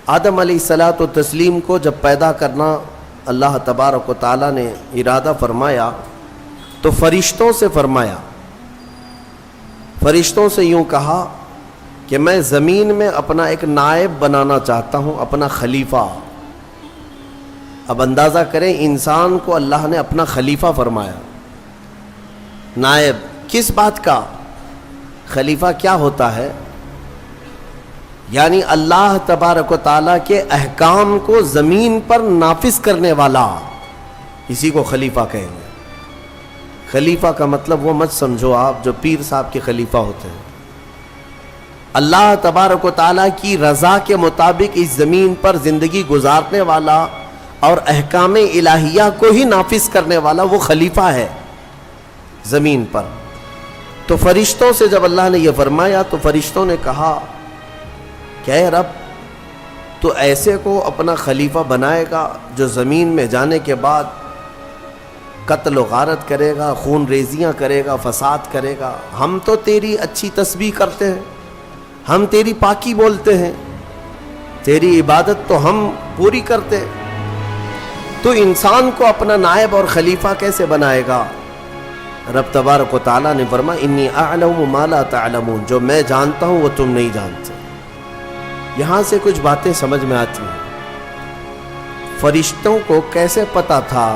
آدم علیہ الصلاۃ والتسلیم کو جب پیدا کرنا اللہ تبارک و تعالیٰ نے ارادہ فرمایا تو فرشتوں سے فرمایا، فرشتوں سے یوں کہا کہ میں زمین میں اپنا ایک نائب بنانا چاہتا ہوں، اپنا خلیفہ۔ اب اندازہ کریں، انسان کو اللہ نے اپنا خلیفہ فرمایا۔ نائب کس بات کا؟ خلیفہ کیا ہوتا ہے؟ یعنی اللہ تبارک و تعالیٰ کے احکام کو زمین پر نافذ کرنے والا، اسی کو خلیفہ کہیں گے۔ خلیفہ کا مطلب وہ مت سمجھو آپ جو پیر صاحب کے خلیفہ ہوتے ہیں۔ اللہ تبارک و تعالیٰ کی رضا کے مطابق اس زمین پر زندگی گزارنے والا اور احکام الہیہ کو ہی نافذ کرنے والا وہ خلیفہ ہے زمین پر۔ تو فرشتوں سے جب اللہ نے یہ فرمایا تو فرشتوں نے کہا کہ اے رب، تو ایسے کو اپنا خلیفہ بنائے گا جو زمین میں جانے کے بعد قتل و غارت کرے گا، خون ریزیاں کرے گا، فساد کرے گا؟ ہم تو تیری اچھی تسبیح کرتے ہیں، ہم تیری پاکی بولتے ہیں، تیری عبادت تو ہم پوری کرتے ہیں، تو انسان کو اپنا نائب اور خلیفہ کیسے بنائے گا؟ رب تبارک و تعالیٰ نے فرمایا انی اعلم ما لا تعلمون، جو میں جانتا ہوں وہ تم نہیں جانتے۔ یہاں سے کچھ باتیں سمجھ میں آتی ہیں۔ فرشتوں کو کیسے پتا تھا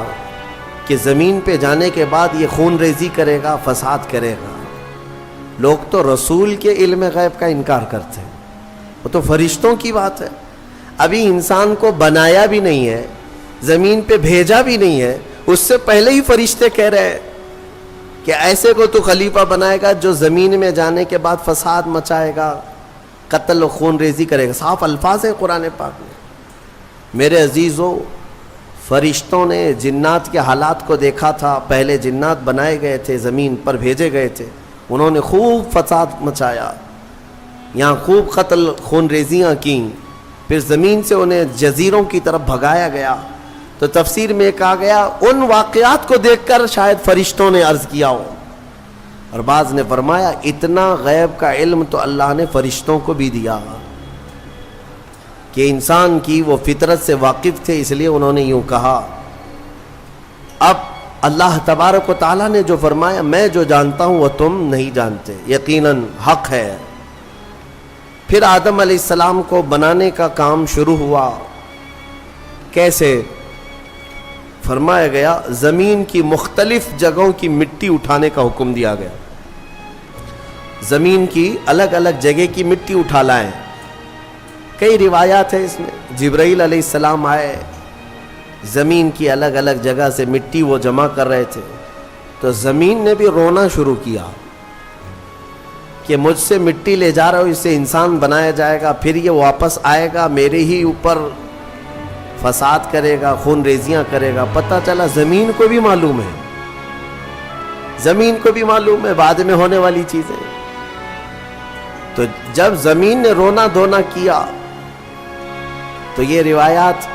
کہ زمین پہ جانے کے بعد یہ خون ریزی کرے گا، فساد کرے گا؟ لوگ تو رسول کے علم غیب کا انکار کرتے ہیں، وہ تو فرشتوں کی بات ہے۔ ابھی انسان کو بنایا بھی نہیں ہے، زمین پہ بھیجا بھی نہیں ہے، اس سے پہلے ہی فرشتے کہہ رہے ہیں کہ ایسے کو تو خلیفہ بنائے گا جو زمین میں جانے کے بعد فساد مچائے گا، قتل و خون ریزی کرے گا۔ صاف الفاظ ہیں قرآن پاک میں۔ میرے عزیزو، فرشتوں نے جنات کے حالات کو دیکھا تھا۔ پہلے جنات بنائے گئے تھے، زمین پر بھیجے گئے تھے، انہوں نے خوب فساد مچایا، یہاں خوب قتل خون ریزیاں کیں، پھر زمین سے انہیں جزیروں کی طرف بھگایا گیا۔ تو تفسیر میں کہا گیا ان واقعات کو دیکھ کر شاید فرشتوں نے عرض کیا ہو، اور بعض نے فرمایا اتنا غیب کا علم تو اللہ نے فرشتوں کو بھی دیا کہ انسان کی وہ فطرت سے واقف تھے، اس لیے انہوں نے یوں کہا۔ اب اللہ تبارک و تعالیٰ نے جو فرمایا میں جو جانتا ہوں وہ تم نہیں جانتے، یقیناً حق ہے۔ پھر آدم علیہ السلام کو بنانے کا کام شروع ہوا۔ کیسے؟ فرمایا گیا زمین کی مختلف جگہوں کی مٹی اٹھانے کا حکم دیا گیا۔ زمین کی الگ الگ جگہ کی مٹی اٹھا لائیں۔ کئی روایات ہیں اس میں۔ جبرائیل علیہ السلام آئے، زمین کی الگ الگ جگہ سے مٹی وہ جمع کر رہے تھے، تو زمین نے بھی رونا شروع کیا کہ مجھ سے مٹی لے جا رہا ہو، اس سے انسان بنایا جائے گا، پھر یہ واپس آئے گا میرے ہی اوپر فساد کرے گا، خون ریزیاں کرے گا۔ پتہ چلا زمین کو بھی معلوم ہے، زمین کو بھی معلوم ہے بعد میں ہونے والی چیزیں۔ تو جب زمین نے رونا دھونا کیا تو یہ روایات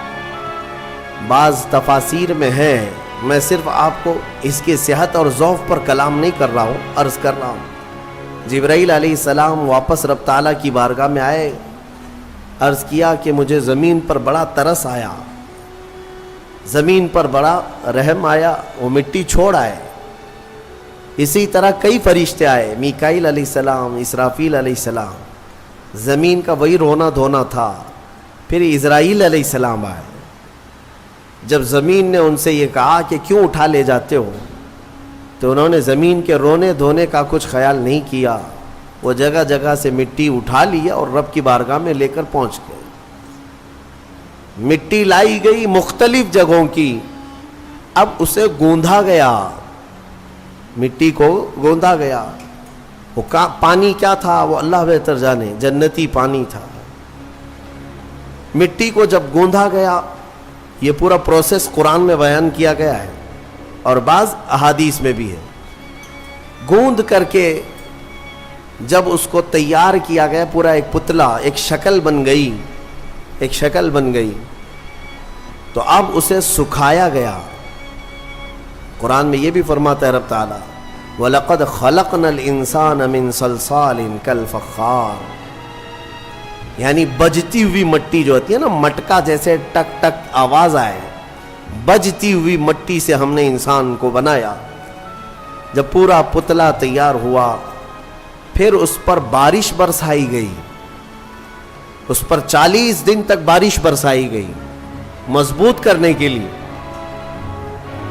بعض تفاسیر میں ہیں، میں صرف آپ کو اس کی صحت اور ضعف پر کلام نہیں کر رہا ہوں، عرض کر رہا ہوں۔ جبرائیل علیہ السلام واپس رب تعالیٰ کی بارگاہ میں آئے، عرض کیا کہ مجھے زمین پر بڑا ترس آیا، زمین پر بڑا رحم آیا، وہ مٹی چھوڑ آئے۔ اسی طرح کئی فرشتے آئے، میکائیل علیہ السلام، اسرافیل علیہ السلام، زمین کا وہی رونا دھونا تھا۔ پھر اسرائیل علیہ السلام آئے، جب زمین نے ان سے یہ کہا کہ کیوں اٹھا لے جاتے ہو، تو انہوں نے زمین کے رونے دھونے کا کچھ خیال نہیں کیا، وہ جگہ جگہ سے مٹی اٹھا لی اور رب کی بارگاہ میں لے کر پہنچ گئے۔ مٹی لائی گئی مختلف جگہوں کی، اب اسے گوندھا گیا، مٹی کو گوندھا گیا۔ وہ پانی کیا تھا وہ اللہ بہتر جانے، جنتی پانی تھا۔ مٹی کو جب گوندھا گیا، یہ پورا پروسیس قرآن میں بیان کیا گیا ہے اور بعض احادیث میں بھی ہے۔ گوندھ کر کے جب اس کو تیار کیا گیا، پورا ایک پتلا، ایک شکل بن گئی، ایک شکل بن گئی، تو اب اسے سکھایا گیا۔ قرآن میں یہ بھی فرماتا ہے رب تعالیٰ وَلَقَدْ خَلَقْنَا الْإِنسَانَ مِنْ صَلْصَالٍ كَالْفَخَّارِ، یعنی بجتی ہوئی مٹی جو ہوتی ہے نا، مٹکا جیسے ٹک ٹک آواز آئے، بجتی ہوئی مٹی سے ہم نے انسان کو بنایا۔ جب پورا پتلا تیار ہوا پھر اس پر بارش برسائی گئی، اس پر 40 دن تک بارش برسائی گئی مضبوط کرنے کے لیے۔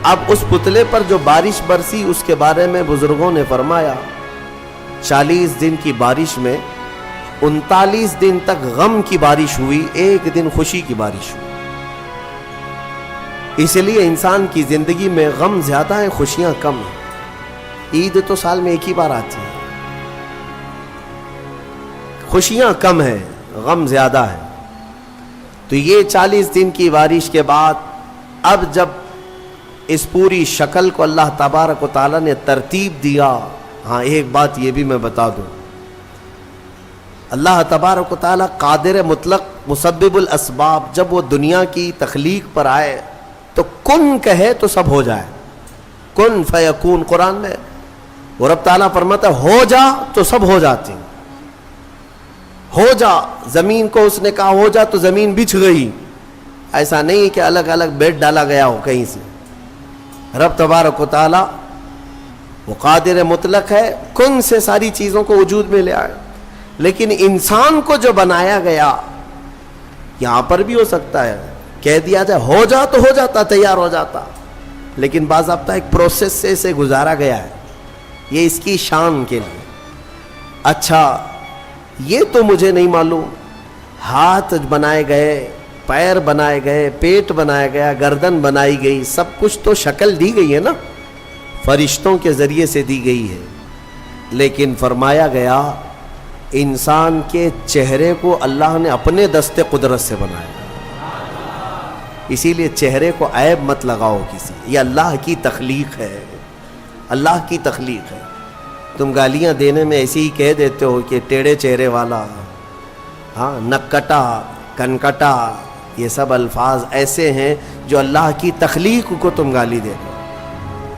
اب اس پتلے پر جو بارش برسی اس کے بارے میں بزرگوں نے فرمایا 40 دن کی بارش میں 39 دن تک غم کی بارش ہوئی، 1 دن خوشی کی بارش ہوئی۔ اس لیے انسان کی زندگی میں غم زیادہ ہیں، خوشیاں کم ہیں۔ عید تو سال میں ایک ہی بار آتی ہے، خوشیاں کم ہیں، غم زیادہ ہے۔ تو یہ 40 دن کی بارش کے بعد اب جب اس پوری شکل کو اللہ تبارک و تعالیٰ نے ترتیب دیا۔ ہاں ایک بات یہ بھی میں بتا دوں، اللہ تبارک و تعالیٰ قادر مطلق مسبب الاسباب، جب وہ دنیا کی تخلیق پر آئے تو کن کہے تو سب ہو جائے، کن فیکون۔ قرآن میں وہ رب تعالیٰ فرماتا ہے ہو جا تو سب ہو جاتی، ہو جا۔ زمین کو اس نے کہا ہو جا تو زمین بچھ گئی۔ ایسا نہیں کہ الگ الگ بیڈ ڈالا گیا ہو کہیں سے۔ رب تبارک و تعالیٰ وہ قادر مطلق ہے، کن سے ساری چیزوں کو وجود میں لے آئے۔ لیکن انسان کو جو بنایا گیا، یہاں پر بھی ہو سکتا ہے کہہ دیا جائے ہو جا تو ہو جاتا، تیار ہو جاتا، لیکن باضابطہ ایک پروسیس سے اسے گزارا گیا ہے، یہ اس کی شان کے لیے۔ اچھا یہ تو مجھے نہیں معلوم، ہاتھ بنائے گئے، پیر بنائے گئے، پیٹ بنایا گیا، گردن بنائی گئی، سب کچھ تو شکل دی گئی ہے نا، فرشتوں کے ذریعے سے دی گئی ہے۔ لیکن فرمایا گیا انسان کے چہرے کو اللہ نے اپنے دست قدرت سے بنایا، اسی لیے چہرے کو عیب مت لگاؤ کسی، یہ اللہ کی تخلیق ہے، اللہ کی تخلیق ہے۔ تم گالیاں دینے میں ایسے ہی کہہ دیتے ہو کہ ٹیڑھے چہرے والا، ہاں نکٹا، کنکٹا، یہ سب الفاظ ایسے ہیں جو اللہ کی تخلیق کو تم گالی دے دو۔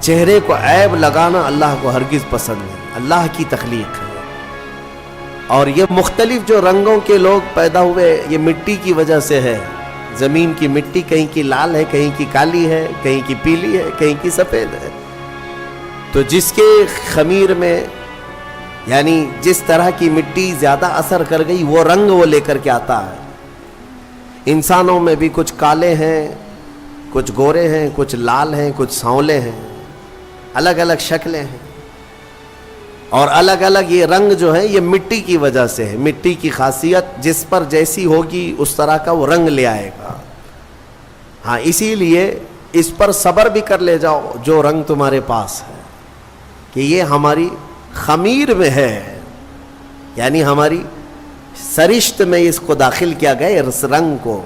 چہرے کو عیب لگانا اللہ کو ہرگز پسند نہیں، اللہ کی تخلیق ہے۔ اور یہ مختلف جو رنگوں کے لوگ پیدا ہوئے یہ مٹی کی وجہ سے ہے۔ زمین کی مٹی کہیں کی لال ہے، کہیں کی کالی ہے، کہیں کی پیلی ہے، کہیں کی سفید ہے۔ تو جس کے خمیر میں یعنی جس طرح کی مٹی زیادہ اثر کر گئی وہ رنگ وہ لے کر کے آتا ہے۔ انسانوں میں بھی کچھ کالے ہیں، کچھ گورے ہیں، کچھ لال ہیں، کچھ سانولے ہیں، الگ الگ شکلیں ہیں، اور الگ الگ یہ رنگ جو ہے یہ مٹی کی وجہ سے ہے۔ مٹی کی خاصیت جس پر جیسی ہوگی اس طرح کا وہ رنگ لے آئے گا۔ ہاں اسی لیے اس پر صبر بھی کر لے جاؤ جو رنگ تمہارے پاس ہے، کہ یہ ہماری خمیر میں ہے، یعنی ہماری سرشت میں اس کو داخل کیا گیا اس رنگ کو۔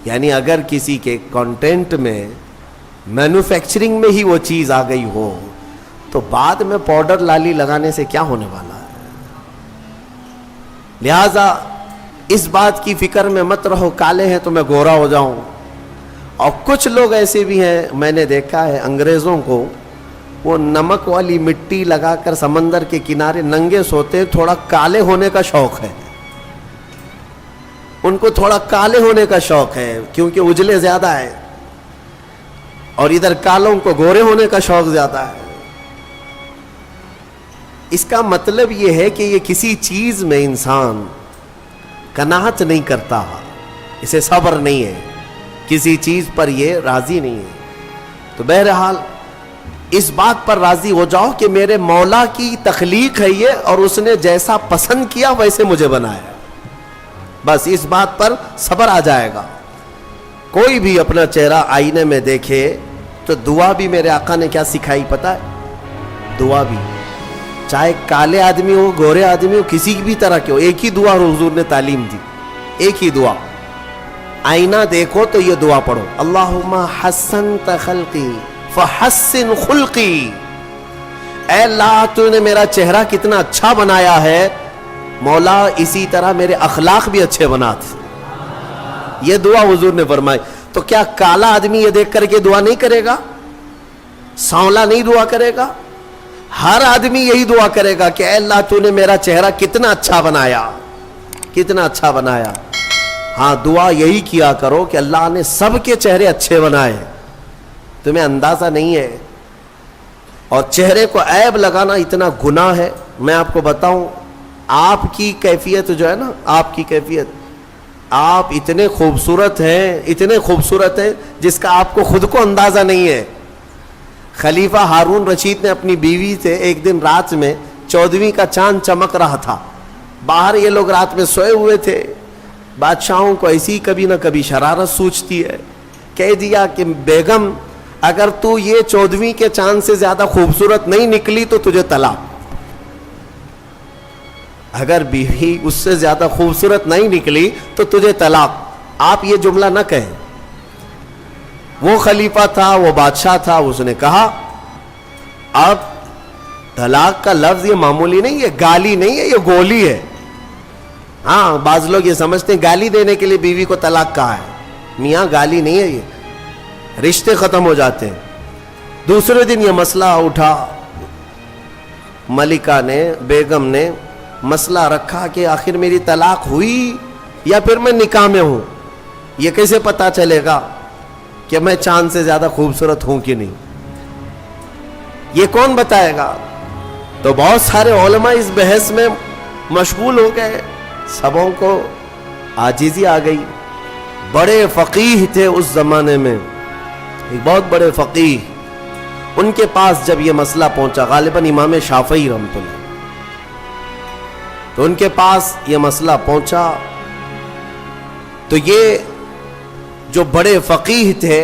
یعنی اگر کسی کے کانٹینٹ میں مینوفیکچرنگ میں ہی وہ چیز آ گئی ہو تو بعد میں پاؤڈر لالی لگانے سے کیا ہونے والا ہے۔ لہذا اس بات کی فکر میں مت رہو کالے ہیں تو میں گورا ہو جاؤں۔ اور کچھ لوگ ایسے بھی ہیں، میں نے دیکھا ہے انگریزوں کو وہ نمک والی مٹی لگا کر سمندر کے کنارے ننگے سوتے، تھوڑا کالے ہونے کا شوق ہے ان کو، تھوڑا کالے ہونے کا شوق ہے کیونکہ اجلے زیادہ ہے، اور ادھر کالوں کو گورے ہونے کا شوق زیادہ ہے۔ اس کا مطلب یہ ہے کہ یہ کسی چیز میں انسان قناعت نہیں کرتا، اسے صبر نہیں ہے، کسی چیز پر یہ راضی نہیں ہے۔ تو بہرحال اس بات پر راضی ہو جاؤ کہ میرے مولا کی تخلیق ہے یہ، اور اس نے جیسا پسند کیا ویسے مجھے بنایا، بس اس بات پر صبر آ جائے گا۔ کوئی بھی اپنا چہرہ آئینے میں دیکھے تو دعا بھی میرے آقا نے کیا سکھائی پتہ ہے؟ دعا بھی چاہے کالے آدمی ہو، گورے آدمی ہو، کسی بھی طرح کے ہو، ایک ہی دعا حضور نے تعلیم دی، ایک ہی دعا۔ آئینہ دیکھو تو یہ دعا پڑھو، اللہم حسنت خلقی فحسن خلقی، اے اللہ تو نے میرا چہرہ کتنا اچھا بنایا ہے، مولا اسی طرح میرے اخلاق بھی اچھے بنا تھے۔ یہ دعا حضور نے فرمائی۔ تو کیا کالا آدمی یہ دیکھ کر کے دعا نہیں کرے گا؟ سانولا نہیں دعا کرے گا؟ ہر آدمی یہی دعا کرے گا کہ اے اللہ تو نے میرا چہرہ کتنا اچھا بنایا، کتنا اچھا بنایا. ہاں دعا یہی کیا کرو کہ اللہ نے سب کے چہرے اچھے بنائے. تمہیں اندازہ نہیں ہے. اور چہرے کو عیب لگانا اتنا گناہ ہے. میں آپ کو بتاؤں, آپ کی کیفیت جو ہے نا, آپ کی کیفیت, آپ اتنے خوبصورت ہیں جس کا آپ کو خود کو اندازہ نہیں ہے. خلیفہ ہارون رشید نے اپنی بیوی سے ایک دن رات میں 14ویں کا چاند چمک رہا تھا. باہر یہ لوگ رات میں سوئے ہوئے تھے. بادشاہوں کو ایسی کبھی نہ کبھی شرارت سوچتی ہے. کہہ دیا کہ بیگم اگر تو یہ 14ویں کے چاند سے زیادہ خوبصورت نہیں نکلی تو تجھے طلاق. اگر بیوی اس سے زیادہ خوبصورت نہیں نکلی تو تجھے طلاق. آپ یہ جملہ نہ کہیں. وہ خلیفہ تھا, وہ بادشاہ تھا, اس نے کہا اب طلاق کا لفظ یہ معمولی نہیں ہے, گالی نہیں ہے, یہ گولی ہے. ہاں بعض لوگ یہ سمجھتے ہیں گالی دینے کے لیے بیوی کو طلاق کہا ہے. میاں گالی نہیں ہے, یہ رشتے ختم ہو جاتے ہیں. دوسرے دن یہ مسئلہ اٹھا, ملکہ نے, بیگم نے مسئلہ رکھا کہ آخر میری طلاق ہوئی یا پھر میں نکاح میں ہوں. یہ کیسے پتا چلے گا کہ میں چاند سے زیادہ خوبصورت ہوں کہ نہیں؟ یہ کون بتائے گا؟ تو بہت سارے علماء اس بحث میں مشغول ہو گئے. سبوں کو عاجزی آ گئی. بڑے فقیہ تھے اس زمانے میں, ایک بہت بڑے فقیہ. ان کے پاس جب یہ مسئلہ پہنچا, غالباً امام شافعی رحمۃ اللہ, تو ان کے پاس یہ مسئلہ پہنچا تو یہ جو بڑے فقیہ تھے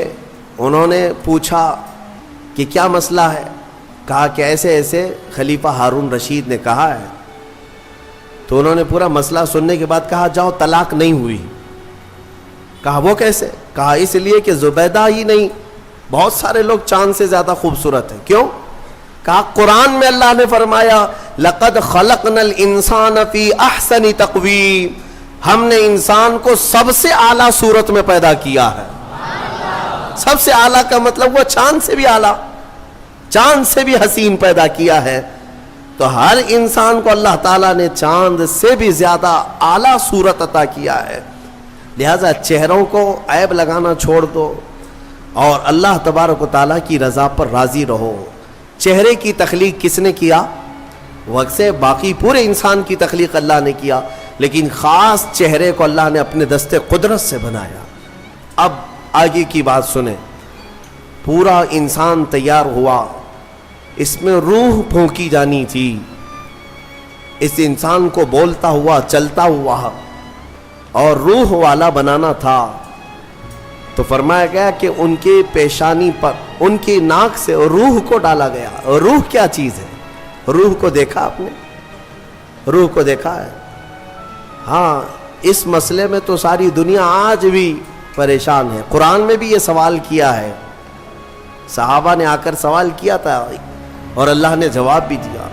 انہوں نے پوچھا کہ کیا مسئلہ ہے. کہا کہ ایسے ایسے خلیفہ ہارون رشید نے کہا ہے. تو انہوں نے پورا مسئلہ سننے کے بعد کہا جاؤ طلاق نہیں ہوئی. کہا وہ کیسے؟ کہا اس لیے کہ زبیدہ ہی نہیں, بہت سارے لوگ چاند سے زیادہ خوبصورت ہیں. کیوں؟ کہا قرآن میں اللہ نے فرمایا لقد خلقنا الانسان فی احسن تقویم, ہم نے انسان کو سب سے اعلیٰ صورت میں پیدا کیا ہے. سب سے اعلیٰ کا مطلب وہ چاند سے بھی اعلیٰ, چاند سے بھی حسین پیدا کیا ہے. تو ہر انسان کو اللہ تعالیٰ نے چاند سے بھی زیادہ اعلیٰ صورت عطا کیا ہے. لہذا چہروں کو عیب لگانا چھوڑ دو اور اللہ تبارک و تعالیٰ کی رضا پر راضی رہو. چہرے کی تخلیق کس نے کیا؟ وقت سے باقی پورے انسان کی تخلیق اللہ نے کیا, لیکن خاص چہرے کو اللہ نے اپنے دستے قدرت سے بنایا. اب آگے کی بات سنیں. پورا انسان تیار ہوا, اس میں روح پھونکی جانی تھی, اس انسان کو بولتا ہوا, چلتا ہوا اور روح والا بنانا تھا. تو فرمایا گیا کہ ان کے پیشانی پر, ان کی ناک سے روح کو ڈالا گیا. روح کیا چیز ہے؟ روح کو دیکھا آپ نے؟ روح کو دیکھا ہے؟ ہاں اس مسئلے میں تو ساری دنیا آج بھی پریشان ہے. قرآن میں بھی یہ سوال کیا ہے, صحابہ نے آ کر سوال کیا تھا اور اللہ نے جواب بھی دیا.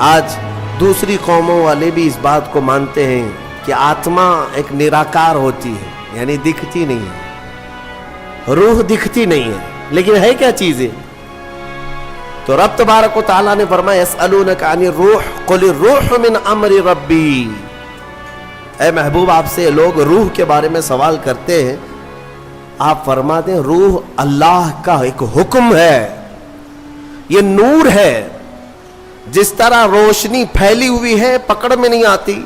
آج دوسری قوموں والے بھی اس بات کو مانتے ہیں کہ آتما ایک نراکار ہوتی ہے, یعنی دکھتی نہیں ہے, روح دکھتی نہیں ہے, لیکن ہے کیا چیز ہے؟ تو رب تبارک و تعالیٰ نے فرمایا یسألونک عن الروح قل الروح من امر ربی. اے محبوب آپ سے لوگ روح کے بارے میں سوال کرتے ہیں, آپ فرما دیں روح اللہ کا ایک حکم ہے, یہ نور ہے. جس طرح روشنی پھیلی ہوئی ہے پکڑ میں نہیں آتی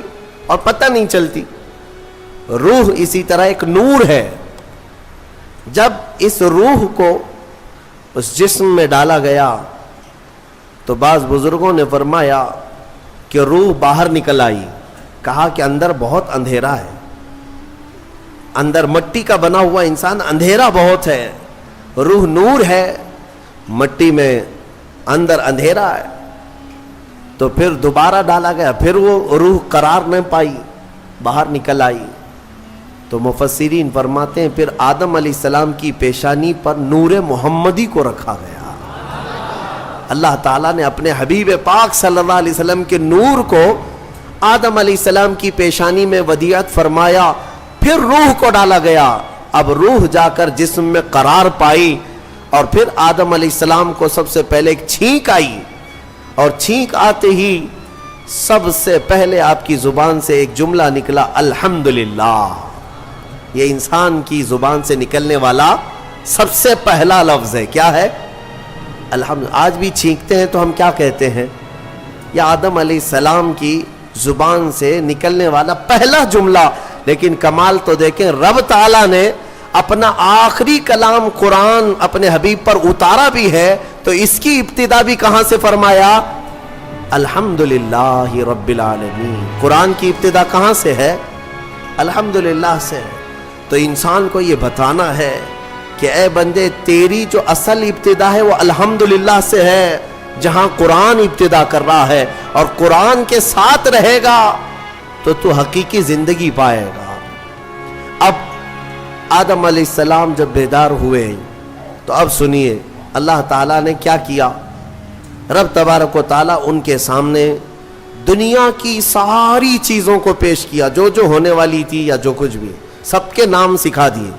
اور پتہ نہیں چلتی, روح اسی طرح ایک نور ہے. جب اس روح کو اس جسم میں ڈالا گیا تو بعض بزرگوں نے فرمایا کہ روح باہر نکل آئی. کہا کہ اندر بہت اندھیرا ہے, اندر مٹی کا بنا ہوا انسان, اندھیرا بہت ہے. روح نور ہے, مٹی میں اندر اندھیرا ہے. تو پھر دوبارہ ڈالا گیا, پھر وہ روح قرار نہ پائی, باہر نکل آئی. تو مفسرین فرماتے ہیں پھر آدم علیہ السلام کی پیشانی پر نور محمدی کو رکھا گیا. اللہ تعالیٰ نے اپنے حبیب پاک صلی اللہ علیہ وسلم کے نور کو آدم علیہ السلام کی پیشانی میں ودیعت فرمایا, پھر روح کو ڈالا گیا. اب روح جا کر جسم میں قرار پائی اور پھر آدم علیہ السلام کو سب سے پہلے ایک چھینک آئی, اور چھینک آتے ہی سب سے پہلے آپ کی زبان سے ایک جملہ نکلا الحمدللہ. یہ انسان کی زبان سے نکلنے والا سب سے پہلا لفظ ہے. کیا ہے؟ الحمد. آج بھی چھینکتے ہیں تو ہم کیا کہتے ہیں؟ یہ آدم علیہ السلام کی زبان سے نکلنے والا پہلا جملہ. لیکن کمال تو دیکھیں، رب تعالیٰ نے اپنا آخری کلام قرآن اپنے حبیب پر اتارا بھی ہے تو اس کی ابتدا بھی کہاں سے فرمایا؟ الحمدللہ رب العالمین. قرآن کی ابتدا کہاں سے ہے؟ الحمدللہ سے. تو انسان کو یہ بتانا ہے کہ اے بندے، تیری جو اصل ابتدا ہے وہ الحمدللہ سے ہے، جہاں قرآن ابتدا کر رہا ہے، اور قرآن کے ساتھ رہے گا تو حقیقی زندگی پائے گا. اب آدم علیہ السلام جب بیدار ہوئے تو اب سنیے اللہ تعالیٰ نے کیا کیا. رب تبارک و تعالیٰ ان کے سامنے دنیا کی ساری چیزوں کو پیش کیا، جو جو ہونے والی تھی یا جو کچھ بھی، سب کے نام سکھا دیے.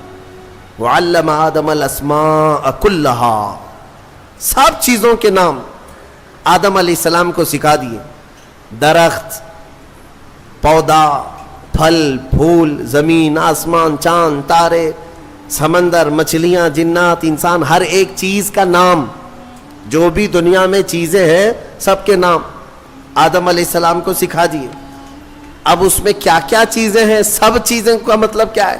وعلم آدم الاسماء کلہا، سب چیزوں کے نام آدم علیہ السلام کو سکھا دیے. درخت، پودا، پھل، پھول، زمین، آسمان، چاند، تارے، سمندر، مچھلیاں، جنات، انسان، ہر ایک چیز کا نام، جو بھی دنیا میں چیزیں ہیں سب کے نام آدم علیہ السلام کو سکھا دیے. اب اس میں کیا کیا چیزیں ہیں، سب چیزیں کا مطلب کیا ہے؟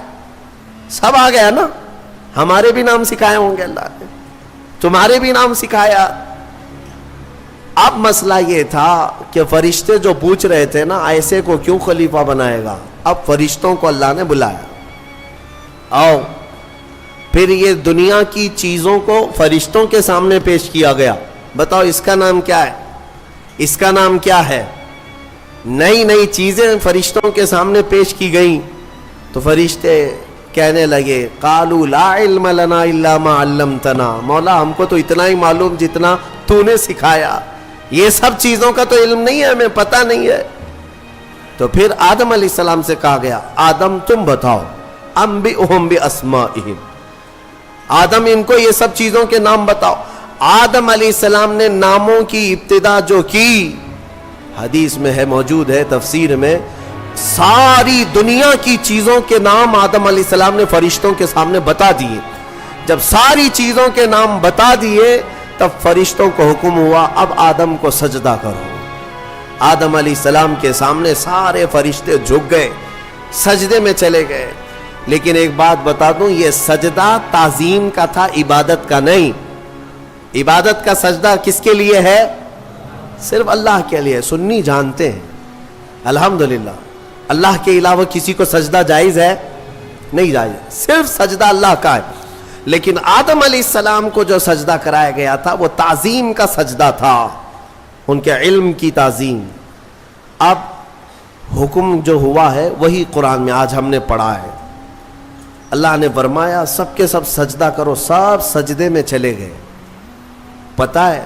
سب آ گیا نا. ہمارے بھی نام سکھائے ہوں گے اللہ نے، تمہارے بھی نام سکھایا. اب مسئلہ یہ تھا کہ فرشتے جو پوچھ رہے تھے نا ایسے کو کیوں خلیفہ بنائے گا، اب فرشتوں کو اللہ نے بلایا. آؤ، پھر یہ دنیا کی چیزوں کو فرشتوں کے سامنے پیش کیا گیا. بتاؤ اس کا نام کیا ہے، اس کا نام کیا ہے. نئی نئی چیزیں فرشتوں کے سامنے پیش کی گئیں تو فرشتے کہنے لگے قالوا لا علم لنا الا ما علمتنا، مولا ہم کو تو اتنا ہی معلوم جتنا تو نے سکھایا، یہ سب چیزوں کا تو علم نہیں ہے، ہمیں پتہ نہیں ہے. تو پھر آدم علیہ السلام سے کہا گیا آدم تم بتاؤ، انبئہم باسمائہم، آدم ان کو یہ سب چیزوں کے نام بتاؤ. آدم علیہ السلام نے ناموں کی ابتدا جو کی، حدیث میں ہے، موجود ہے تفسیر میں، ساری دنیا کی چیزوں کے نام آدم علیہ السلام نے فرشتوں کے سامنے بتا دیے. جب ساری چیزوں کے نام بتا دیے تب فرشتوں کو حکم ہوا اب آدم کو سجدہ کرو. آدم علیہ السلام کے سامنے سارے فرشتے جھک گئے، سجدے میں چلے گئے. لیکن ایک بات بتا دوں، یہ سجدہ تعظیم کا تھا، عبادت کا نہیں. عبادت کا سجدہ کس کے لیے ہے؟ صرف اللہ کے لیے. سنی جانتے ہیں الحمدللہ اللہ کے علاوہ کسی کو سجدہ جائز ہے؟ نہیں جائز، صرف سجدہ اللہ کا ہے. لیکن آدم علیہ السلام کو جو سجدہ کرایا گیا تھا وہ تعظیم کا سجدہ تھا، ان کے علم کی تعظیم. اب حکم جو ہوا ہے وہی قرآن میں آج ہم نے پڑھا ہے. اللہ نے فرمایا سب کے سب سجدہ کرو، سب سجدے میں چلے گئے. پتہ ہے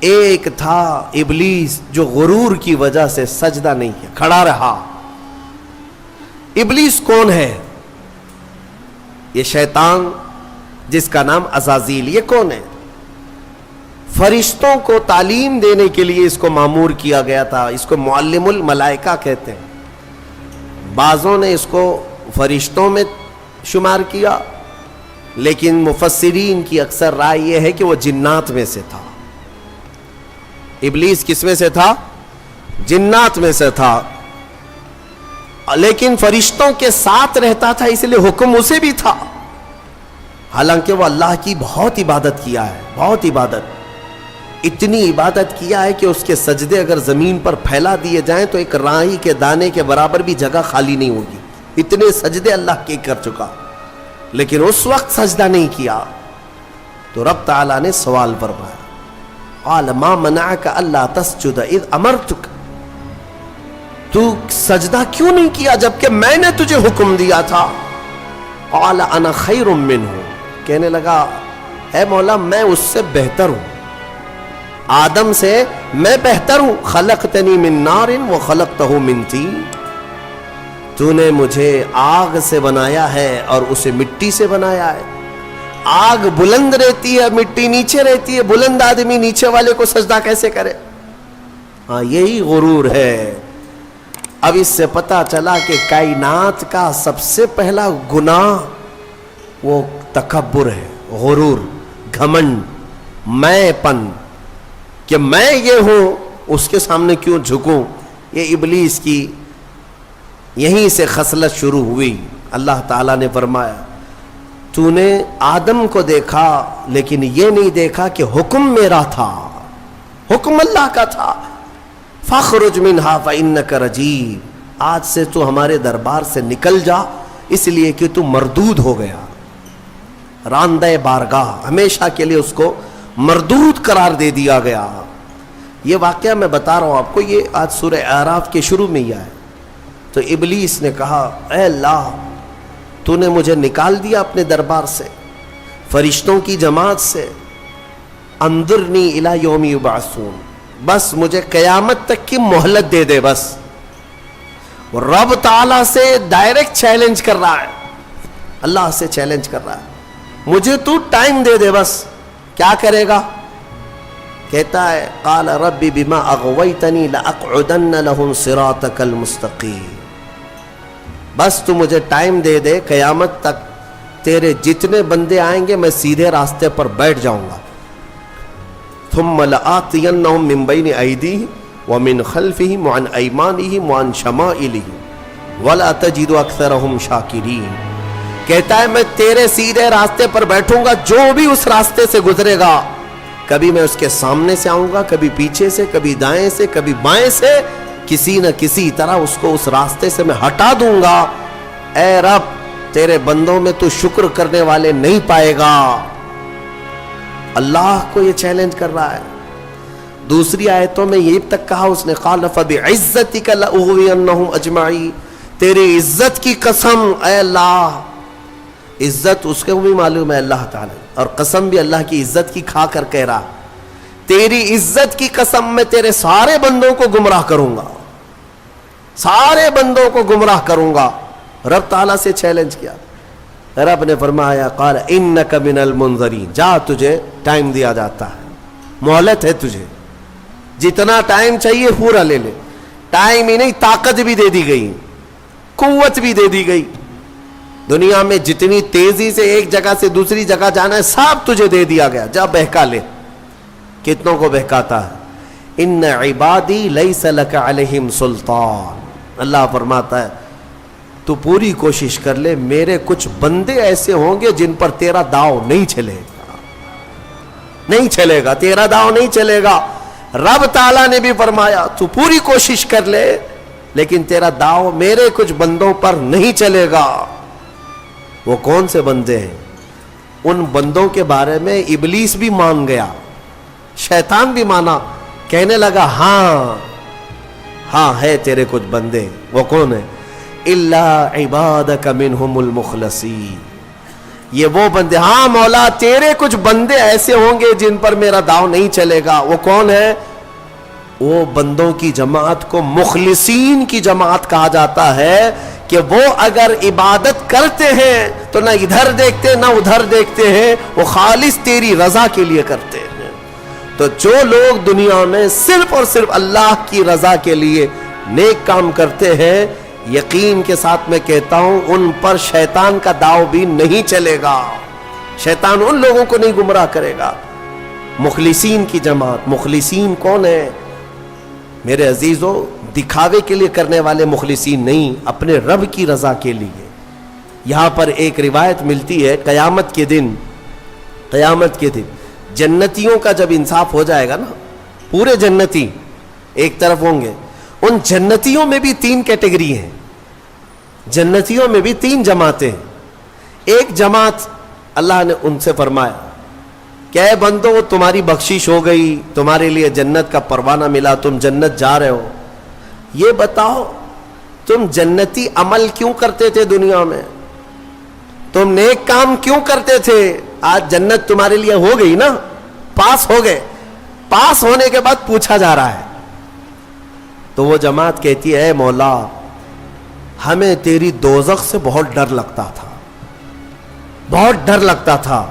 ایک تھا ابلیس جو غرور کی وجہ سے سجدہ نہیں کیا، کھڑا رہا. ابلیس کون ہے؟ یہ شیطان جس کا نام عزازیل. یہ کون ہے؟ فرشتوں کو تعلیم دینے کے لیے اس کو مامور کیا گیا تھا. اس کو معلم الملائکہ کہتے ہیں. بعضوں نے اس کو فرشتوں میں شمار کیا، لیکن مفسرین کی اکثر رائے یہ ہے کہ وہ جنات میں سے تھا. ابلیس کس میں سے تھا؟ جنات میں سے تھا. لیکن فرشتوں کے ساتھ رہتا تھا اس لیے حکم اسے بھی تھا. حالانکہ وہ اللہ کی بہت عبادت کیا ہے، بہت عبادت، اتنی عبادت کیا ہے کہ اس کے سجدے اگر زمین پر پھیلا دیے جائیں تو ایک رائی کے دانے کے برابر بھی جگہ خالی نہیں ہوگی. اتنے سجدے اللہ کے کر چکا، لیکن اس وقت سجدہ نہیں کیا. تو رب تعالیٰ نے سوال فرمایا قال ما منعك الا تسجد اذ امرتك، تو سجدہ کیوں نہیں کیا جبکہ میں نے تجھے حکم دیا تھا. قال انا خیر منہ، کہنے لگا اے مولا میں اس سے بہتر ہوں، آدم سے میں بہتر ہوں. خلقتنی من نار وخلقتہ من طین، تو نے مجھے آگ سے بنایا ہے اور اسے مٹی سے بنایا ہے. آگ بلند رہتی ہے، مٹی نیچے رہتی ہے. بلند آدمی نیچے والے کو سجدہ کیسے کرے؟ ہاں یہی غرور ہے۔ اب اس سے پتا چلا کہ کائنات کا سب سے پہلا گناہ وہ تکبر ہے، غرور، گھمنڈ، میں پن، کہ میں یہ ہوں اس کے سامنے کیوں جھکوں۔ یہ ابلیس کی یہیں سے خصلت شروع ہوئی۔ اللہ تعالیٰ نے فرمایا تو نے آدم کو دیکھا لیکن یہ نہیں دیکھا کہ حکم میرا تھا، حکم اللہ کا تھا۔ فاخرج منہا فإنک رجیم، آج سے تو ہمارے دربار سے نکل جا، اس لیے کہ تو مردود ہو گیا، راندہ بارگاہ، ہمیشہ کے لیے اس کو مردود قرار دے دیا گیا۔ یہ واقعہ میں بتا رہا ہوں آپ کو، یہ آج سورہ اعراف کے شروع میں ہی آیا۔ تو ابلیس نے کہا اے اللہ تو نے مجھے نکال دیا اپنے دربار سے، فرشتوں کی جماعت سے، انظرنی الی یوم یبعثون، بس مجھے قیامت تک کی مہلت دے دے بس۔ رب تعالیٰ سے ڈائریکٹ چیلنج کر رہا ہے، اللہ سے چیلنج کر رہا ہے، مجھے تو ٹائم دے دے بس۔ کیا کرے گا؟ کہتا ہے قال رب بما اغویتنی لاقعدن لهم صراطک المستقیم، بس تو مجھے ٹائم دے دے، قیامت تک تیرے جتنے بندے آئیں گے میں سیدھے راستے پر بیٹھ جاؤں گا۔ ثم لآتینہم من بین ایدیہم ومن خلفہم وعن ایمانہم وعن شمائلہم ولا تجد اکثرہم شاکرین۔ کہتا ہے میں تیرے سیدھے راستے پر بیٹھوں گا، جو بھی اس راستے سے گزرے گا، کبھی میں اس کے سامنے سے آؤں گا، کبھی پیچھے سے، کبھی دائیں سے، کبھی بائیں سے، کسی نہ کسی طرح اس کو اس راستے سے میں ہٹا دوں گا۔ اے رب تیرے بندوں میں تو شکر کرنے والے نہیں پائے گا۔ اللہ کو یہ چیلنج کر رہا ہے۔ دوسری آیتوں میں یہ تک کہا اس نے قال فبعزتک لاغوینہم اجمعین، تیری عزت کی قسم اے اللہ، عزت اس کو بھی معلوم ہے اللہ تعالی، اور قسم بھی اللہ کی عزت کی کھا کر کہہ رہا، تیری عزت کی قسم میں تیرے سارے بندوں کو گمراہ کروں گا، سارے بندوں کو گمراہ کروں گا۔ رب تعالیٰ سے چیلنج کیا، رب نے فرمایا قال انک من المنظرین، جا تجھے ٹائم دیا جاتا ہے، مہلت ہے تجھے، جتنا ٹائم چاہیے پورا لے لے۔ ٹائم ہی نہیں، طاقت بھی دے دی گئی، قوت بھی دے دی گئی، دنیا میں جتنی تیزی سے ایک جگہ سے دوسری جگہ جانا ہے سب تجھے دے دیا گیا، جا بہکا لے۔ کتنوں کو بہکاتا ہے؟ ان عبادی لیس لک علیہم سلطان، اللہ فرماتا ہے تو پوری کوشش کر لے، میرے کچھ بندے ایسے ہوں گے جن پر تیرا داؤ نہیں چلے گا، نہیں چلے گا، تیرا داؤ نہیں چلے گا۔ رب تعالیٰ نے بھی فرمایا تو پوری کوشش کر لے لیکن تیرا داؤ میرے کچھ بندوں پر نہیں چلے گا۔ وہ کون سے بندے ہیں؟ ان بندوں کے بارے میں ابلیس بھی مان گیا، شیطان بھی مانا، کہنے لگا ہاں ہاں ہے تیرے کچھ بندے۔ وہ کون ہے؟ الا عبادک منہم المخلصین، یہ وہ بندے، ہاں مولا تیرے کچھ بندے ایسے ہوں گے جن پر میرا داؤ نہیں چلے گا۔ وہ کون ہے؟ وہ بندوں کی جماعت کو مخلصین کی جماعت کہا جاتا ہے، کہ وہ اگر عبادت کرتے ہیں تو نہ ادھر دیکھتے نہ ادھر دیکھتے ہیں، وہ خالص تیری رضا کے لیے کرتے ہیں۔ تو جو لوگ دنیا میں صرف اور صرف اللہ کی رضا کے لیے نیک کام کرتے ہیں، یقین کے ساتھ میں کہتا ہوں ان پر شیطان کا داؤ بھی نہیں چلے گا، شیطان ان لوگوں کو نہیں گمراہ کرے گا۔ مخلصین کی جماعت، مخلصین کون ہے میرے عزیزو؟ دکھاوے کے لیے کرنے والے مخلصین نہیں، اپنے رب کی رضا کے لیے۔ یہاں پر ایک روایت ملتی ہے قیامت کے دن جنتیوں کا جب انصاف ہو جائے گا نا، پورے جنتی ایک طرف ہوں گے، ان جنتیوں میں بھی 3 کیٹیگری ہیں، جنتیوں میں بھی 3 جماعتیں ہیں۔ ایک جماعت اللہ نے ان سے فرمایا کہ اے بندو تمہاری بخشش ہو گئی، تمہارے لیے جنت کا پروانہ ملا، تم جنت جا رہے ہو، یہ بتاؤ تم جنتی عمل کیوں کرتے تھے دنیا میں، تم نیک کام کیوں کرتے تھے؟ آج جنت تمہارے لیے ہو گئی نا، پاس ہو گئے، پاس ہونے کے بعد پوچھا جا رہا ہے۔ تو وہ جماعت کہتی ہے اے مولا ہمیں تیری دوزخ سے بہت ڈر لگتا تھا، بہت ڈر لگتا تھا،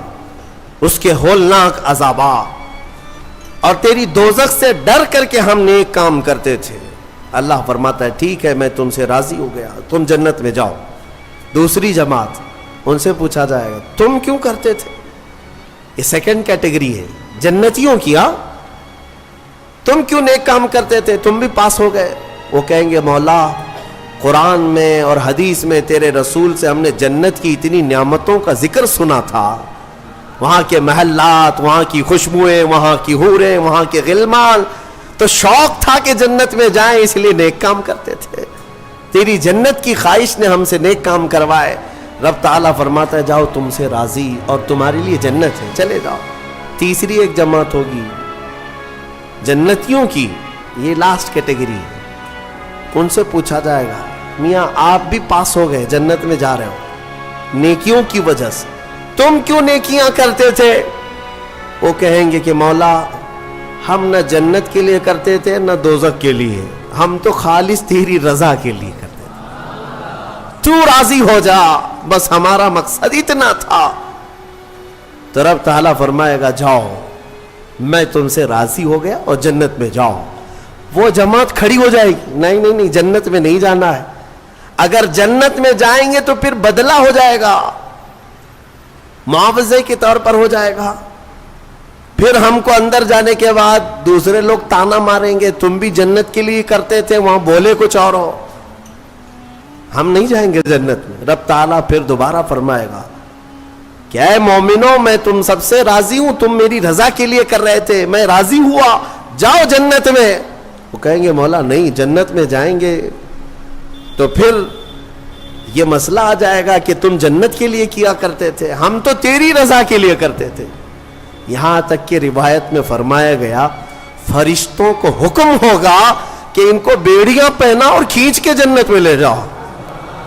اس کے ہولناک عذابات، اور تیری دوزخ سے ڈر کر کے ہم نیک کام کرتے تھے. اللہ فرماتا ہے ٹھیک ہے میں تم سے راضی ہو گیا, تم جنت میں جاؤ. دوسری جماعت, ان سے پوچھا جائے گا تم کیوں کرتے تھے؟ یہ سیکنڈ کیٹیگری ہے جنتیوں کی. تم کیوں نیک کام کرتے تھے؟ تم بھی پاس ہو گئے. وہ کہیں گے مولا قرآن میں اور حدیث میں تیرے رسول سے ہم نے جنت کی اتنی نعمتوں کا ذکر سنا تھا, وہاں کے محلات, وہاں کی خوشبوئیں, وہاں کی حوریں, وہاں کے غلمان, تو شوق تھا کہ جنت میں جائیں, اس لیے نیک کام کرتے تھے. تیری جنت کی خواہش نے ہم سے نیک کام کروائے. رب تعالیٰ فرماتا ہے جاؤ تم سے راضی اور تمہارے لیے جنت ہے, چلے جاؤ. تیسری ایک جماعت ہوگی جنتیوں کی, یہ لاسٹ کیٹیگری ہے. ان سے پوچھا جائے گا میاں آپ بھی پاس ہو گئے, جنت میں جا رہے ہو نیکیوں کی وجہ سے, تم کیوں نیکیاں کرتے تھے؟ وہ کہیں گے کہ مولا ہم نہ جنت کے لیے کرتے تھے نہ دوزخ کے لیے, ہم تو خالص تیری رضا کے لیے کرتے تھے, تو راضی ہو جا, بس ہمارا مقصد اتنا تھا. تو رب تعالیٰ فرمائے گا جاؤ میں تم سے راضی ہو گیا اور جنت میں جاؤ. وہ جماعت کھڑی ہو جائے گی, نہیں نہیں نہیں جنت میں نہیں جانا ہے. اگر جنت میں جائیں گے تو پھر بدلہ ہو جائے گا, معاوضے کے طور پر ہو جائے گا. پھر ہم کو اندر جانے کے بعد دوسرے لوگ تانا ماریں گے تم بھی جنت کے لیے کرتے تھے, وہاں بولے کچھ اور ہو, ہم نہیں جائیں گے جنت میں. رب تعالیٰ پھر دوبارہ فرمائے گا کہ اے مومنوں میں تم سب سے راضی ہوں, تم میری رضا کے لیے کر رہے تھے, میں راضی ہوا, جاؤ جنت میں. وہ کہیں گے مولا نہیں جنت میں جائیں گے تو پھر یہ مسئلہ آ جائے گا کہ تم جنت کے لیے کیا کرتے تھے, ہم تو تیری رضا کے لیے کرتے تھے. یہاں تک کہ روایت میں فرمایا گیا فرشتوں کو حکم ہوگا کہ ان کو بیڑیاں پہنا اور کھینچ کے جنت میں لے جاؤ.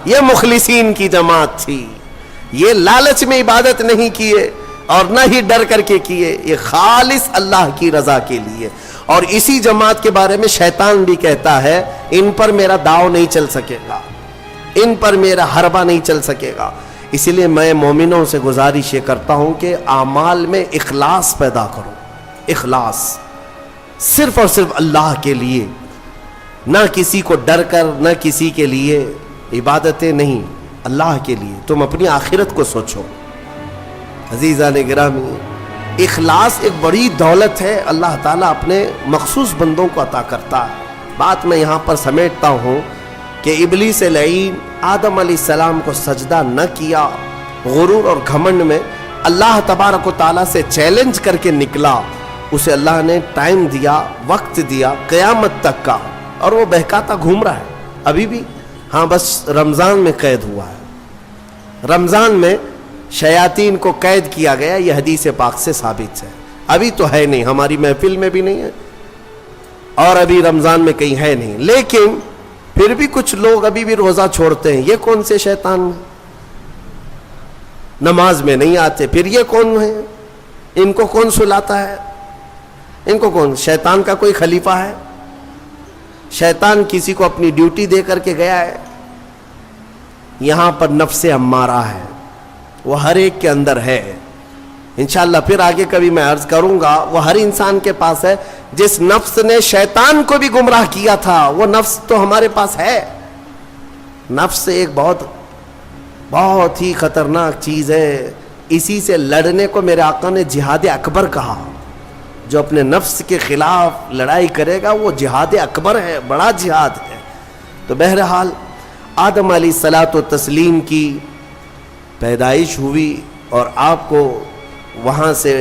یہ مخلصین کی جماعت تھی, یہ لالچ میں عبادت نہیں کیے اور نہ ہی ڈر کر کے کیے, یہ خالص اللہ کی رضا کے لیے. اور اسی جماعت کے بارے میں شیطان بھی کہتا ہے ان پر میرا داؤ نہیں چل سکے گا, ان پر میرا حربہ نہیں چل سکے گا. اسی لیے میں مومنوں سے گزارش یہ کرتا ہوں کہ اعمال میں اخلاص پیدا کرو, اخلاص صرف اور صرف اللہ کے لیے, نہ کسی کو ڈر کر, نہ کسی کے لیے. عبادتیں نہیں, اللہ کے لیے. تم اپنی آخرت کو سوچو. عزیزان گرامی, اخلاص ایک بڑی دولت ہے, اللہ تعالیٰ اپنے مخصوص بندوں کو عطا کرتا ہے. بات میں یہاں پر سمیٹتا ہوں کہ ابلیس لعین آدم علیہ السلام کو سجدہ نہ کیا, غرور اور گھمنڈ میں اللہ تبارک و تعالیٰ سے چیلنج کر کے نکلا. اسے اللہ نے ٹائم دیا, وقت دیا قیامت تک کا, اور وہ بہکاتا گھوم رہا ہے ابھی بھی. ہاں بس رمضان میں قید ہوا ہے, رمضان میں شیاطین کو قید کیا گیا, یہ حدیث پاک سے ثابت ہے. ابھی تو ہے نہیں, ہماری محفل میں بھی نہیں ہے اور ابھی رمضان میں کہیں ہے نہیں, لیکن پھر بھی کچھ لوگ ابھی بھی روزہ چھوڑتے ہیں. یہ کون سے شیطان ہیں؟ نماز میں نہیں آتے, پھر یہ کون ہے؟ ان کو کون سلاتا ہے؟ ان کو کون, شیطان کا کوئی خلیفہ ہے؟ شیطان کسی کو اپنی ڈیوٹی دے کر کے گیا ہے؟ یہاں پر نفس امارہ ہے, وہ ہر ایک کے اندر ہے. انشاءاللہ پھر آگے کبھی میں عرض کروں گا, وہ ہر انسان کے پاس ہے. جس نفس نے شیطان کو بھی گمراہ کیا تھا وہ نفس تو ہمارے پاس ہے. نفس ایک بہت ہی خطرناک چیز ہے. اسی سے لڑنے کو میرے آقا نے جہاد اکبر کہا. جو اپنے نفس کے خلاف لڑائی کرے گا وہ جہاد اکبر ہے, بڑا جہاد ہے. تو بہرحال آدم علیہ الصلاۃ والتسلیم کی پیدائش ہوئی اور آپ کو وہاں سے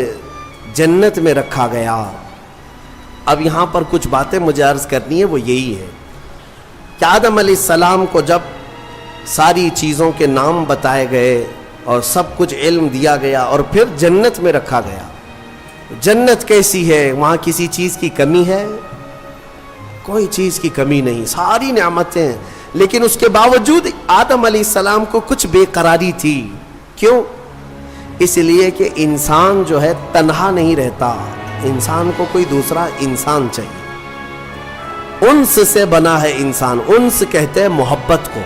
جنت میں رکھا گیا. اب یہاں پر کچھ باتیں مجھے عرض کرنی ہے, وہ یہی ہے کہ آدم علیہ السلام کو جب ساری چیزوں کے نام بتائے گئے اور سب کچھ علم دیا گیا اور پھر جنت میں رکھا گیا. جنت کیسی ہے؟ وہاں کسی چیز کی کمی ہے؟ کوئی چیز کی کمی نہیں, ساری نعمتیں ہیں. لیکن اس کے باوجود آدم علیہ السلام کو کچھ بے قراری تھی. کیوں؟ اس لیے کہ انسان جو ہے تنہا نہیں رہتا, انسان کو کوئی دوسرا انسان چاہیے. انس سے بنا ہے انسان, انس کہتے ہیں محبت کو,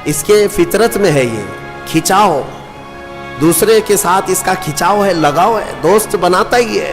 اس کے فطرت میں ہے یہ کھچاؤ, دوسرے کے ساتھ اس کا کھچاؤ ہے, لگاؤ ہے, دوست بناتا ہی ہے.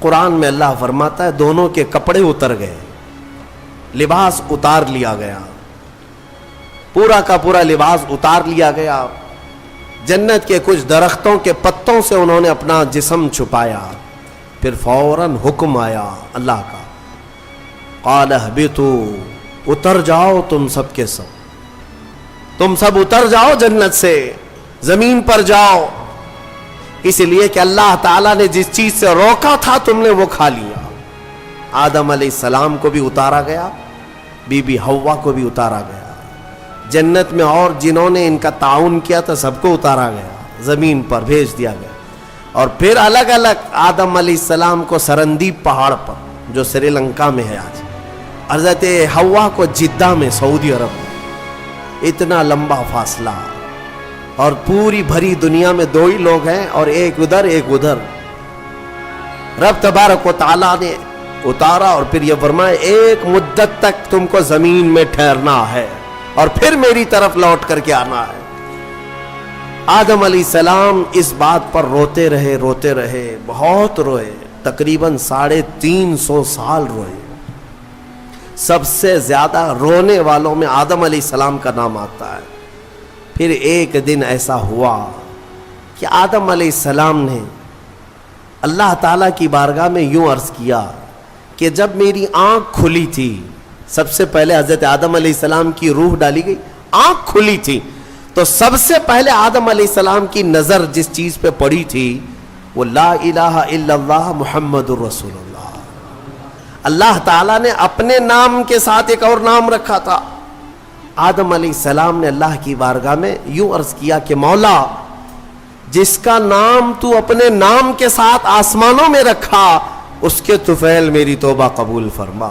قرآن میں اللہ فرماتا ہے دونوں کے کپڑے اتر گئے، لباس اتار لیا گیا، پورا کا پورا لباس اتار لیا گیا. جنت کے کچھ درختوں کے پتوں سے انہوں نے اپنا جسم چھپایا. پھر فوراً حکم آیا اللہ کا، قال اہبطوا، اتر جاؤ تم سب کے سب، تم سب اتر جاؤ جنت سے، زمین پر جاؤ. اس لیے کہ اللہ تعالیٰ نے جس چیز سے روکا تھا تم نے وہ کھا لیا. آدم علیہ السلام کو بھی اتارا گیا، بی بی حوا کو بھی اتارا گیا. جنت میں اور جنہوں نے ان کا تعاون کیا تھا سب کو اتارا گیا، زمین پر بھیج دیا گیا. اور پھر الگ الگ آدم علیہ السلام کو سرندیپ پہاڑ پر جو سری لنکا میں ہے آج، حضرت حوا کو جدہ میں سعودی عرب میں. اتنا لمبا فاصلہ، اور پوری بھری دنیا میں دو ہی لوگ ہیں، اور ایک ادھر ایک ادھر. رب تبارک و تعالیٰ نے اتارا اور پھر یہ فرمایا ایک مدت تک تم کو زمین میں ٹھہرنا ہے اور پھر میری طرف لوٹ کر کے آنا ہے. آدم علیہ السلام اس بات پر روتے رہے، بہت روئے، تقریباً 350 سال روئے. سب سے زیادہ رونے والوں میں آدم علیہ السلام کا نام آتا ہے. پھر ایک دن ایسا ہوا کہ آدم علیہ السلام نے اللہ تعالیٰ کی بارگاہ میں یوں عرض کیا کہ جب میری آنکھ کھلی تھی، سب سے پہلے حضرت آدم علیہ السلام کی روح ڈالی گئی، آنکھ کھلی تھی، تو سب سے پہلے آدم علیہ السلام کی نظر جس چیز پہ پڑی تھی وہ لا الہ الا اللہ محمد الرسول اللہ. اللہ تعالیٰ نے اپنے نام کے ساتھ ایک اور نام رکھا تھا. آدم علیہ السلام نے اللہ کی بارگاہ میں یوں عرض کیا کہ مولا، جس کا نام تو اپنے نام کے ساتھ آسمانوں میں رکھا اس کے طفیل میری توبہ قبول فرما.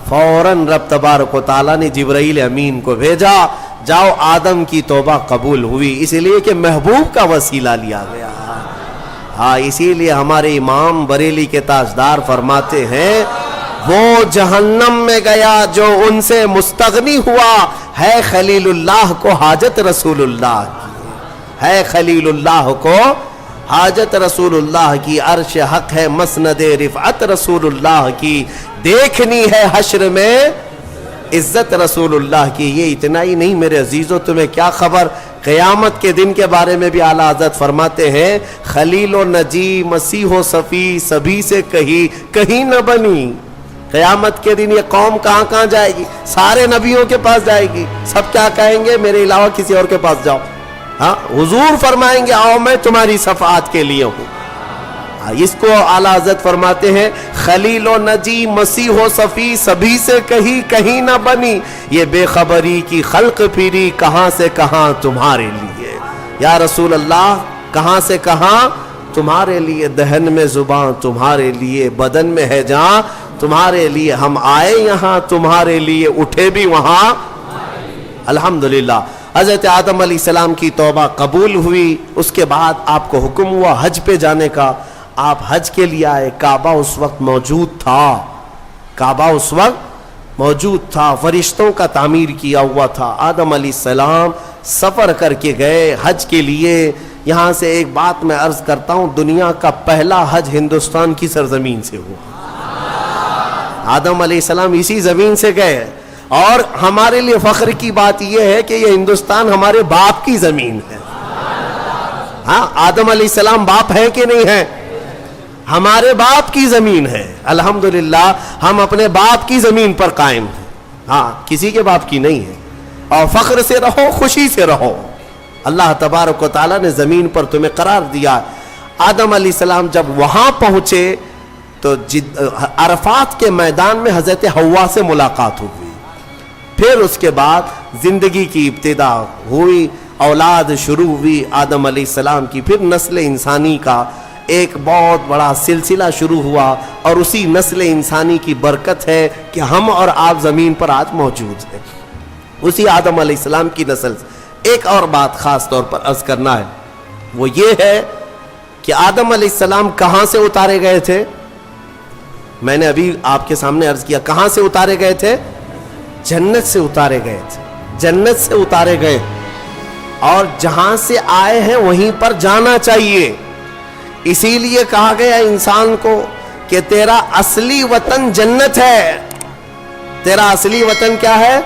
فوراً رب تبارک و تعالیٰ نے جبرائیل امین کو بھیجا، جاؤ آدم کی توبہ قبول ہوئی، اس لیے کہ محبوب کا وسیلہ لیا گیا. ہاں، اسی لیے ہمارے امام بریلی کے تاجدار فرماتے ہیں وہ جہنم میں گیا جو ان سے مستغنی ہوا، ہے خلیل اللہ کو حاجت رسول اللہ کی، ہے خلیل اللہ کو حاجت رسول اللہ کی، عرش حق ہے مسند رفعت رسول اللہ کی، دیکھنی ہے حشر میں عزت رسول اللہ کی. یہ اتنا ہی نہیں میرے عزیزوں، تمہیں کیا خبر، قیامت کے دن کے بارے میں بھی اعلیٰ حضرت فرماتے ہیں خلیل و نجی مسیح و صفی سبھی سے کہیں نہ بنی. قیامت کے دن یہ قوم کہاں کہاں جائے گی؟ سارے نبیوں کے پاس جائے گی. سب کیا کہیں گے؟ میرے علاوہ کسی اور کے پاس جاؤ. ہاں، حضور فرمائیں گے آؤ میں تمہاری شفاعت کے لیے ہوں. اس کو اعلیٰ حضرت فرماتے ہیں خلیل و نجی مسیح و صفی سبھی سے کہیں نہ بنی، یہ بے خبری کی خلق پھری کہاں سے کہاں تمہارے لیے. یا رسول اللہ، کہاں سے کہاں تمہارے لیے، دہن میں زباں تمہارے لیے، بدن میں ہے جاں تمہارے لیے، ہم آئے یہاں تمہارے لیے، اٹھے بھی وہاں. الحمدللہ حضرت آدم علیہ السلام کی توبہ قبول ہوئی. اس کے بعد آپ کو حکم ہوا حج پہ جانے کا. آپ حج کے لیے آئے. کعبہ اس وقت موجود تھا، کعبہ اس وقت موجود تھا، فرشتوں کا تعمیر کیا ہوا تھا. آدم علیہ السلام سفر کر کے گئے حج کے لیے. یہاں سے ایک بات میں عرض کرتا ہوں، دنیا کا پہلا حج ہندوستان کی سرزمین سے ہوا. آدم علیہ السلام اسی زمین سے گئے. اور ہمارے لیے فخر کی بات یہ ہے کہ یہ ہندوستان ہمارے باپ کی زمین ہے. ہاں، آدم علیہ السلام باپ ہے کہ نہیں ہے؟ ہمارے باپ کی زمین ہے. الحمدللہ ہم اپنے باپ کی زمین پر قائم ہیں. ہاں، کسی کے باپ کی نہیں ہے. اور فخر سے رہو، خوشی سے رہو. اللہ تبارک و تعالیٰ نے زمین پر تمہیں قرار دیا. آدم علیہ السلام جب وہاں پہنچے تو عرفات کے میدان میں حضرت حوا سے ملاقات ہوئی. پھر اس کے بعد زندگی کی ابتدا ہوئی، اولاد شروع ہوئی آدم علیہ السلام کی. پھر نسل انسانی کا ایک بہت بڑا سلسلہ شروع ہوا، اور اسی نسل انسانی کی برکت ہے کہ ہم اور آپ زمین پر آج موجود ہیں. اسی آدم علیہ السلام کی نسل سے ایک اور بات خاص طور پر عرض کرنا ہے، وہ یہ ہے کہ آدم علیہ السلام کہاں سے اتارے گئے تھے؟ میں نے ابھی آپ کے سامنے عرض کیا، کہاں سے اتارے گئے تھے؟ جنت سے اتارے گئے تھے. جنت سے اتارے گئے، اور جہاں سے آئے ہیں وہیں پر جانا چاہیے. اسی لیے کہا گیا انسان کو کہ تیرا اصلی وطن جنت ہے. تیرا اصلی وطن کیا ہے؟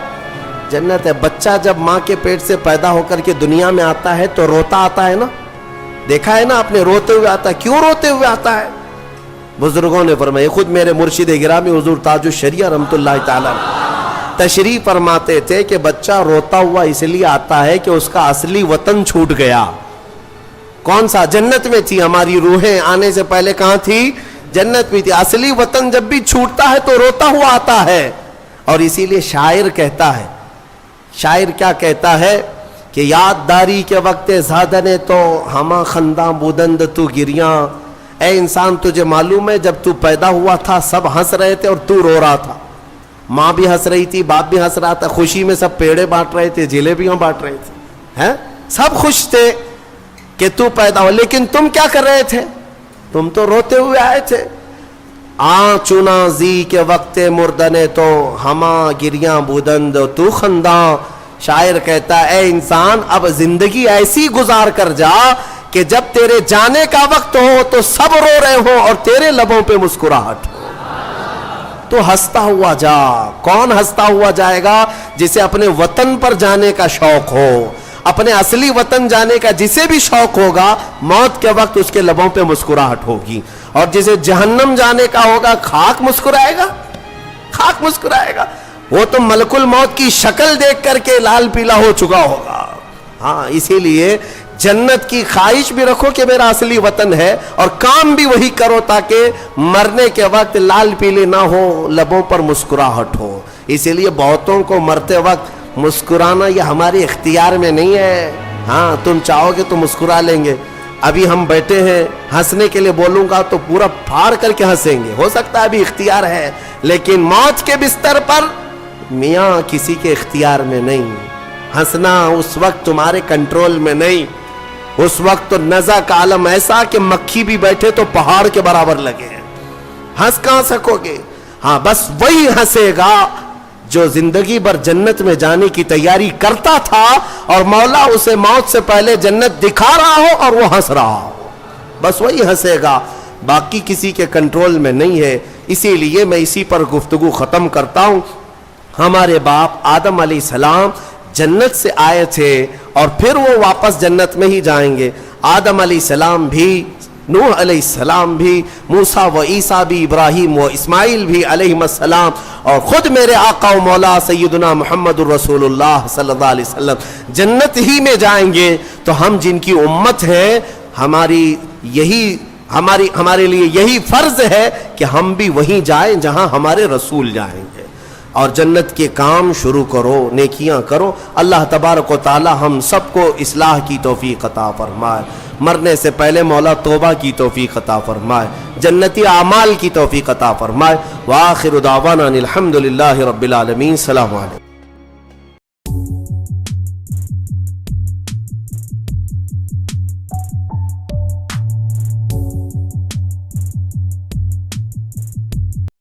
جنت ہے. بچہ جب ماں کے پیٹ سے پیدا ہو کر کے دنیا میں آتا ہے تو روتا آتا ہے نا, دیکھا ہے نا آپ نے, روتے ہوئے آتا ہے. کیوں روتے ہوئے آتا ہے؟ بزرگوں نے فرمایا, خود میرے مرشد گرامی حضور تاج الشریعہ رحمت اللہ تعالی تشریح فرماتے تھے کہ بچہ روتا ہوا اس لیے آتا ہے کہ اس کا اصلی وطن چھوٹ گیا. کون سا؟ جنت میں تھی. ہماری روحیں آنے سے پہلے کہاں تھی؟ جنت میں تھی. اصلی وطن جب بھی چھوٹتا ہے تو روتا ہوا آتا ہے. اور اسی لیے شاعر کہتا ہے, شاعر کیا کہتا ہے کہ یاد داری کے وقت زادنے تو ہما خنداں بودند تو گریاں. اے انسان تجھے معلوم ہے جب تو پیدا ہوا تھا سب ہنس رہے تھے اور تو رو رہا تھا. ماں بھی ہنس رہی تھی, باپ بھی ہنس رہا تھا, خوشی میں سب پیڑے بانٹ رہے تھے, جلیبیاں بانٹ رہے تھے, ہیں سب خوش تھے کہ تو پیدا ہو. لیکن تم کیا کر رہے تھے؟ تم تو روتے ہوئے آئے تھے. چنا زی کے وقت مردنے تو ہما گریاں بودند تو خنداں. شاعر کہتا ہے اے انسان اب زندگی ایسی گزار کر جا کہ جب تیرے جانے کا وقت ہو تو سب رو رہے ہوں اور تیرے لبوں پہ مسکراہٹ ہو. تو ہنستا ہوا جا. کون ہنستا ہوا جائے گا؟ جسے اپنے وطن پر جانے کا شوق ہو, اپنے اصلی وطن جانے کا جسے بھی شوق ہوگا, موت کے وقت اس کے لبوں پہ مسکراہٹ ہوگی. اور جسے جہنم جانے کا ہوگا خاک مسکرائے گا, خاک مسکرائے گا. وہ تو ملک الموت کی شکل دیکھ کر کے لال پیلا ہو چکا ہوگا. ہاں اسی لیے جنت کی خواہش بھی رکھو کہ میرا اصلی وطن ہے, اور کام بھی وہی کرو تاکہ مرنے کے وقت لال پیلے نہ ہو, لبوں پر مسکراہٹ ہو. اسی لیے بہتوں کو مرتے وقت مسکرانا یہ ہمارے اختیار میں نہیں ہے. ہاں تم چاہو گے تو مسکرا لیں گے. ابھی ہم بیٹھے ہیں, ہنسنے کے لیے بولوں گا تو پورا پھاڑ کر کے ہنسیں گے, ہو سکتا ہے ابھی اختیار ہے, لیکن موت کے بستر پر میاں کسی کے اختیار میں نہیں. ہنسنا اس وقت تمہارے کنٹرول میں نہیں. اس وقت تو نزع کا عالم ایسا کہ مکھی بھی بیٹھے تو پہاڑ کے برابر لگے. ہنس کہاں سکو گے؟ ہاں بس وہی ہنسے گا جو زندگی بھر جنت میں جانے کی تیاری کرتا تھا اور مولا اسے موت سے پہلے جنت دکھا رہا ہو اور وہ ہنس رہا ہو, بس وہی ہنسے گا. باقی کسی کے کنٹرول میں نہیں ہے. اسی لیے میں اسی پر گفتگو ختم کرتا ہوں. ہمارے باپ آدم علیہ السلام جنت سے آئے تھے اور پھر وہ واپس جنت میں ہی جائیں گے. آدم علیہ السلام بھی, نوح علیہ السلام بھی, موسیٰ و عیسیٰ بھی, ابراہیم و اسماعیل بھی علیہ السلام, اور خود میرے آقا و مولا سیدنا محمد الرسول اللہ صلی اللہ علیہ وسلم جنت ہی میں جائیں گے. تو ہم جن کی امت ہیں, ہمارے لیے یہی فرض ہے کہ ہم بھی وہیں جائیں جہاں ہمارے رسول جائیں گے, اور جنت کے کام شروع کرو, نیکیاں کرو. اللہ تبارک و تعالی ہم سب کو اصلاح کی توفیق عطا فرمائے. مرنے سے پہلے مولا توبہ کی توفیق عطا فرمائے, جنتی اعمال کی توفیق عطا فرمائے. وآخر دعوانا الحمدللہ رب العالمین. السلام علیکم.